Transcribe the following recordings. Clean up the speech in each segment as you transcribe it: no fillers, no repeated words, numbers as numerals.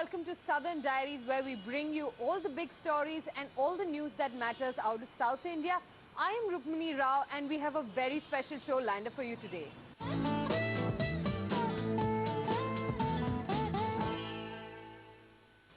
welcome to Southern Diaries, where we bring you all the big stories and all the news that matters out of South India. I am Shrinivas Rao and we have a very special show lined up for you today.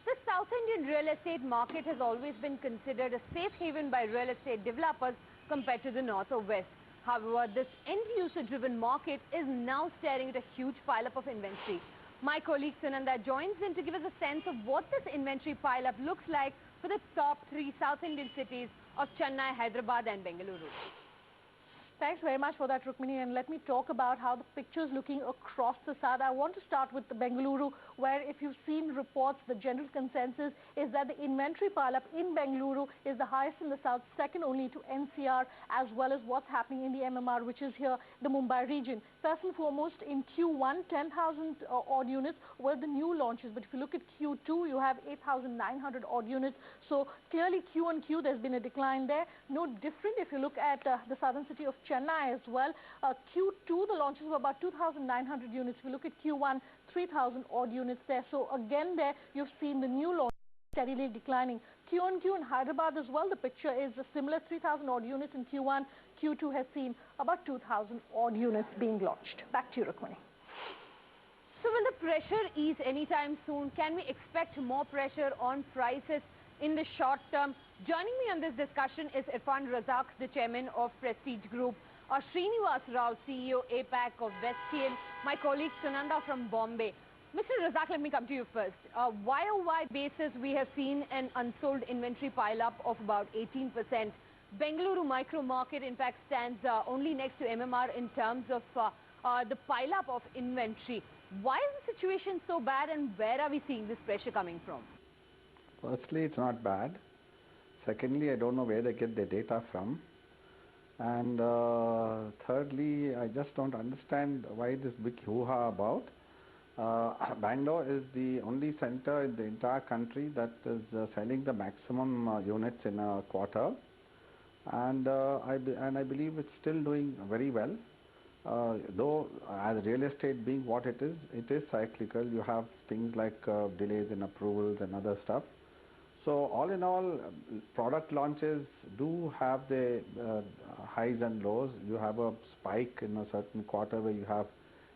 The South Indian real estate market has always been considered a safe haven by real estate developers compared to the north or west. However, this end-user driven market is now staring at a huge pile-up of inventory. My colleague Sunanda joins in to give us a sense of what this inventory pile-up looks like for the top 3 South Indian cities of Chennai, Hyderabad and Bengaluru. Thanks very much for that, Rukmini, and let me talk about how the picture is looking across the south. I want to start with the Bengaluru, where if you've seen reports, the general consensus is that the inventory pile-up in Bengaluru is the highest in the south, second only to NCR, as well as what's happening in the MMR, which is here, the Mumbai region. First and foremost, in Q1, 10,000 odd units were the new launches, but if you look at Q2, you have 8,900 odd units. So clearly Q on Q, there's been a decline there. No different if you look at the southern city of Chennai as well. Q2, the launches were about 2,900 units. If you look at Q1, 3,000 odd units there. So again there, you've seen the new launch steadily declining. Q on Q in Hyderabad as well, the picture is a similar 3,000 odd units in Q1. Q2 has seen about 2,000 odd units being launched. Back to you, Rukmini. So will the pressure ease anytime soon? Can we expect more pressure on prices in the short term? Joining me on this discussion is Irfan Razak, the chairman of Prestige Group, Shrinivas Rao, CEO-APAC of Vestian, my colleague Sunanda from Bombay. Mr. Razak, let me come to you first. YOY basis, we have seen an unsold inventory pile-up of about 18%. Bengaluru micro market, in fact, stands only next to MMR in terms of the pile-up of inventory. Why is the situation so bad, and where are we seeing this pressure coming from? Firstly, it's not bad. Secondly, I don't know where they get their data from. And thirdly, I just don't understand why this big hoo-ha about. Bangalore is the only center in the entire country that is selling the maximum units in a quarter. And I believe it's still doing very well. Though as real estate being what it is cyclical. You have things like delays in approvals and other stuff. So all in all, product launches do have the highs and lows. You have a spike in a certain quarter where you have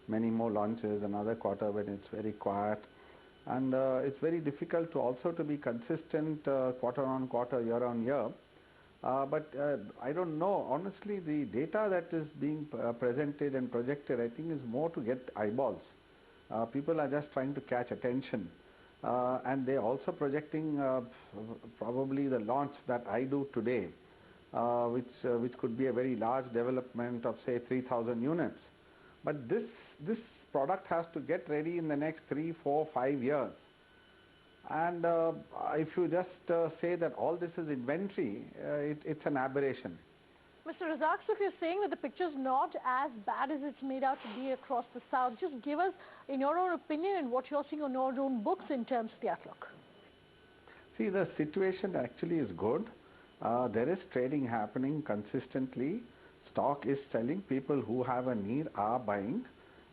many more launches, another quarter when it's very quiet. And it's very difficult to also to be consistent quarter on quarter, year on year. But I don't know. Honestly, the data that is being presented and projected, I think, is more to get eyeballs. People are just trying to catch attention. And they're also projecting probably the launch that I do today, which could be a very large development of, say, 3,000 units. But this product has to get ready in the next 3, 4, 5 years. And if you just say that all this is inventory, it's an aberration. Mr. Razak, so if you're saying that the picture's not as bad as it's made out to be across the south, just give us, in your own opinion, and what you're seeing on your own books in terms of the outlook. See, the situation actually is good. There is trading happening consistently. Stock is selling. People who have a need are buying.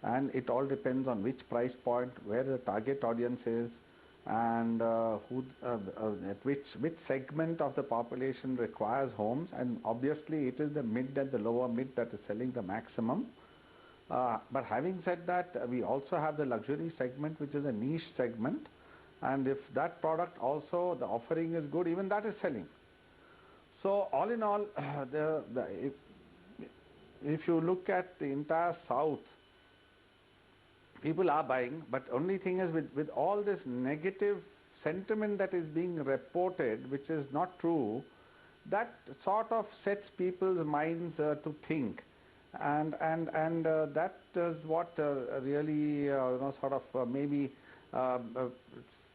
And it all depends on which price point, where the target audience is, and which segment of the population requires homes. And obviously it is the mid and the lower mid that is selling the maximum. But having said that, we also have the luxury segment, which is a niche segment. And if that product also, the offering is good, even that is selling. So all in all, if you look at the entire south, people are buying, but only thing is with all this negative sentiment that is being reported, which is not true, that sort of sets people's minds to think. And that is what really sort of maybe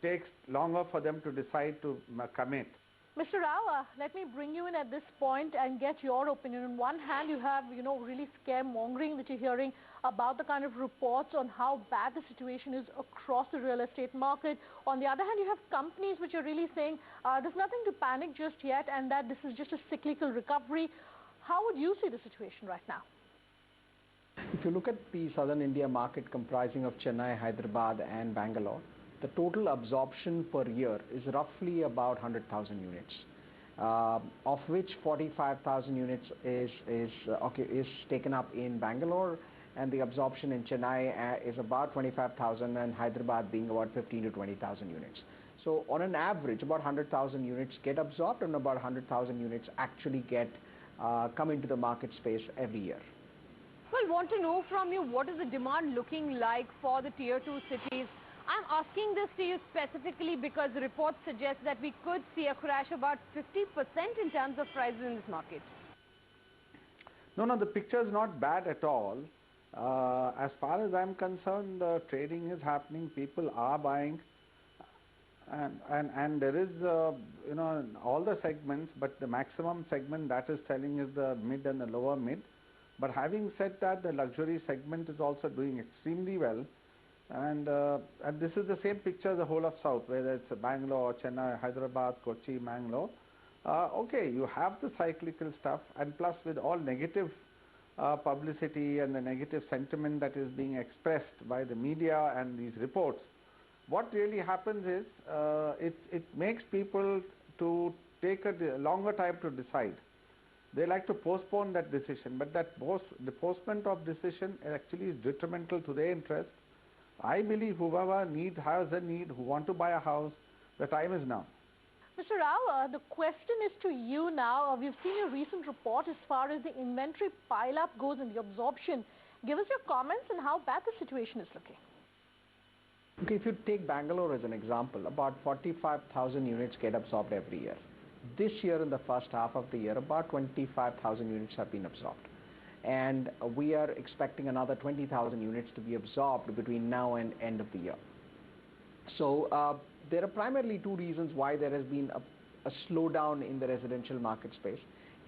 takes longer for them to decide to commit. Mr. Rao, let me bring you in at this point and get your opinion. On one hand, you have, really scaremongering that you're hearing about the kind of reports on how bad the situation is across the real estate market. On the other hand, you have companies which are really saying there's nothing to panic just yet and that this is just a cyclical recovery. How would you see the situation right now? If you look at the southern India market comprising of Chennai, Hyderabad and Bangalore, the total absorption per year is roughly about 100,000 units, of which 45,000 units is taken up in Bangalore, and the absorption in Chennai is about 25,000, and Hyderabad being about 15 to 20,000 units. So on an average, about 100,000 units get absorbed, and about 100,000 units actually come into the market space every year. Well, want to know from you, what is the demand looking like for the tier 2 cities? I'm asking this to you specifically because the reports suggest that we could see a crash about 50% in terms of prices in this market. No, the picture is not bad at all. As far as I'm concerned, trading is happening, people are buying, and there is, all the segments, but the maximum segment that is selling is the mid and the lower mid. But having said that, the luxury segment is also doing extremely well. And this is the same picture the whole of South, whether it's Bangalore, Chennai, Hyderabad, Kochi, Mangalore. Okay, you have the cyclical stuff, and plus with all negative publicity and the negative sentiment that is being expressed by the media and these reports, what really happens is it makes people to take a longer time to decide. They like to postpone that decision, but the postponement of decision actually is detrimental to their interest. I believe whoever has a need, who want to buy a house, the time is now. Mr. Rao, the question is to you now. We've seen a recent report as far as the inventory pile-up goes and the absorption. Give us your comments on how bad the situation is looking. Okay, if you take Bangalore as an example, about 45,000 units get absorbed every year. This year, in the first half of the year, about 25,000 units have been absorbed. And we are expecting another 20,000 units to be absorbed between now and end of the year. So there are primarily two reasons why there has been a slowdown in the residential market space.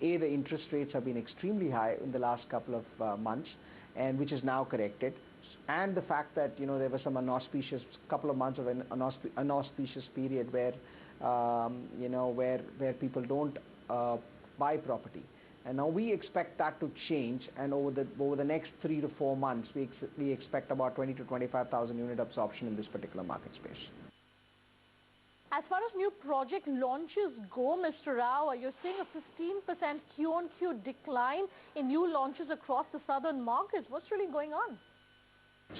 A, the interest rates have been extremely high in the last couple of months, and which is now corrected. And the fact that there was some couple of months of an inauspicious period where where people don't buy property. And now we expect that to change, and over the next 3 to 4 months, we expect about 20 to 25,000 unit absorption in this particular market space. As far as new project launches go, Mr. Rao, you're seeing a 15% Q-on-Q decline in new launches across the southern markets. What's really going on?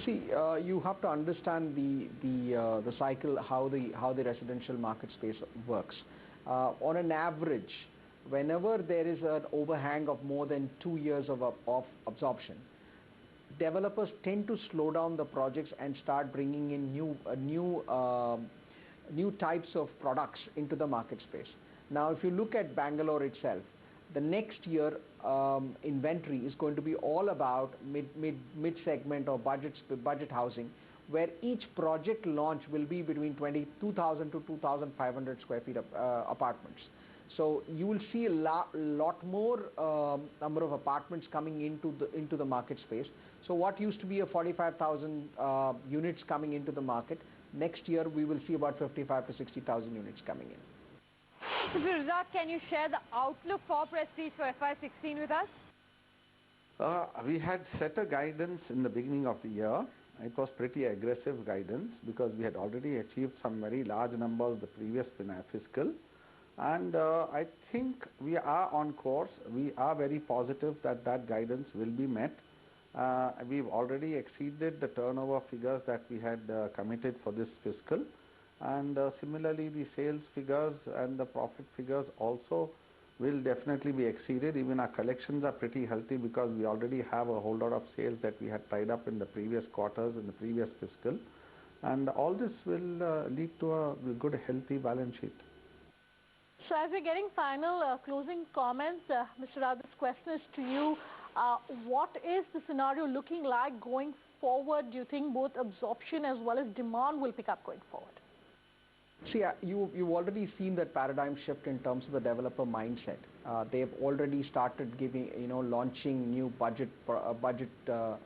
See, you have to understand the cycle, how the residential market space works. On an average, whenever there is an overhang of more than 2 years of absorption, developers tend to slow down the projects and start bringing in new types of products into the market space. Now, if you look at Bangalore itself, the next year inventory is going to be all about mid-segment or budget housing, where each project launch will be between 2,000 to 2,500 square feet of apartments. So you will see a lot more number of apartments coming into the market space. So what used to be a 45,000 units coming into the market, next year we will see about 55 to 60,000 units coming in. So, Razak, can you share the outlook for Prestige for FY16 with us? We had set a guidance in the beginning of the year. It was pretty aggressive guidance because we had already achieved some very large numbers the previous fiscal. And I think we are on course. We are very positive that guidance will be met. We've already exceeded the turnover figures that we had committed for this fiscal. And similarly, the sales figures and the profit figures also will definitely be exceeded. Even our collections are pretty healthy because we already have a whole lot of sales that we had tied up in the previous quarters, in the previous fiscal. And all this will lead to a good, healthy balance sheet. So as we're getting final closing comments, Mr. Rao, this question is to you. What is the scenario looking like going forward? Do you think both absorption as well as demand will pick up going forward? See, you've already seen that paradigm shift in terms of the developer mindset. They've already started launching new budget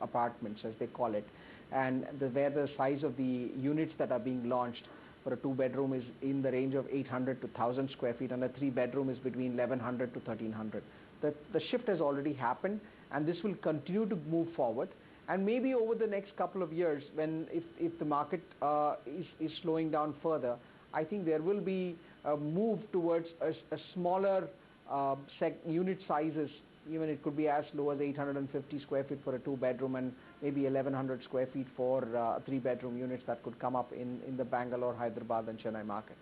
apartments, as they call it, and where the size of the units that are being launched for a 2-bedroom is in the range of 800 to 1,000 square feet, and a 3-bedroom is between 1,100 to 1,300. The shift has already happened, and this will continue to move forward. And maybe over the next couple of years, if the market is slowing down further, I think there will be a move towards a smaller unit sizes. Even it could be as low as 850 square feet for a 2-bedroom and maybe 1100 square feet for 3-bedroom units that could come up in the Bangalore, Hyderabad and Chennai market.